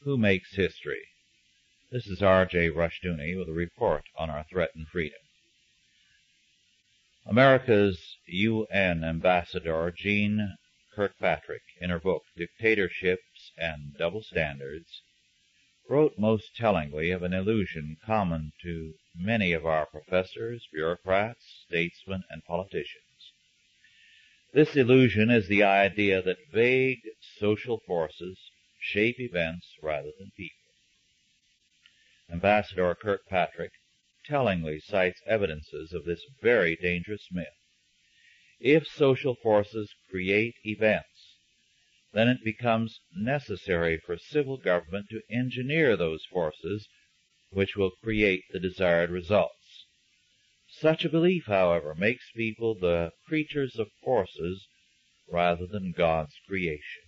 Who makes history? This is R.J. Rushdoony with a report on our threatened freedom. America's UN Ambassador Jeane Kirkpatrick, in her book Dictatorships and Double Standards, wrote most tellingly of an illusion common to many of our professors, bureaucrats, statesmen, and politicians. This illusion is the idea that vague social forces shape events rather than people. Ambassador Kirkpatrick tellingly cites evidences of this very dangerous myth. If social forces create events, then it becomes necessary for civil government to engineer those forces which will create the desired results. Such a belief, however, makes people the creatures of forces rather than God's creation.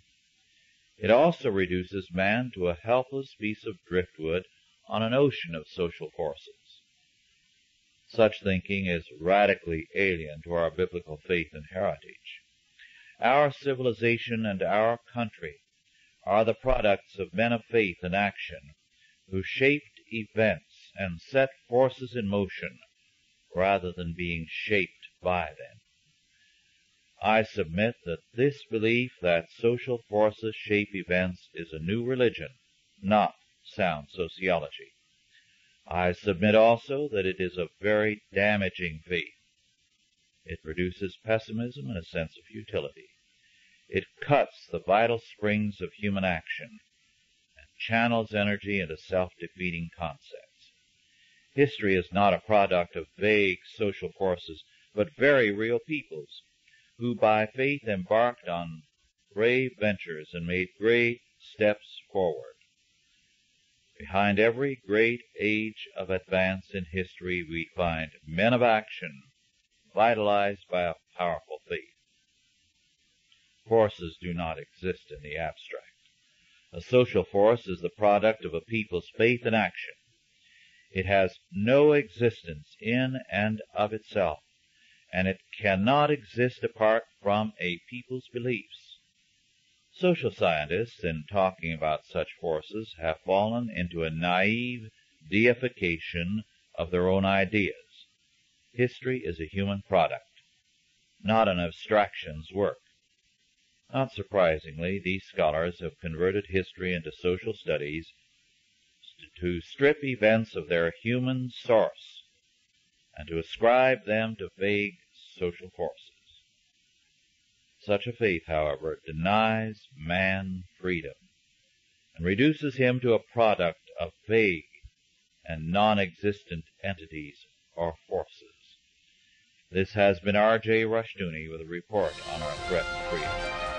It also reduces man to a helpless piece of driftwood on an ocean of social forces. Such thinking is radically alien to our biblical faith and heritage. Our civilization and our country are the products of men of faith and action who shaped events and set forces in motion rather than being shaped by them. I submit that this belief that social forces shape events is a new religion, not sound sociology. I submit also that it is a very damaging faith. It produces pessimism and a sense of futility. It cuts the vital springs of human action and channels energy into self-defeating concepts. History is not a product of vague social forces, but very real peoples who by faith embarked on brave ventures and made great steps forward. Behind every great age of advance in history, we find men of action, vitalized by a powerful faith. Forces do not exist in the abstract. A social force is the product of a people's faith and action. It has no existence in and of itself, and it cannot exist apart from a people's beliefs. Social scientists, in talking about such forces, have fallen into a naive deification of their own ideas. History is a human product, not an abstraction's work. Not surprisingly, these scholars have converted history into social studies to strip events of their human source and to ascribe them to vague social forces. Such a faith, however, denies man freedom and reduces him to a product of vague and non-existent entities or forces. This has been R.J. Rushdoony with a report on our threatened freedom.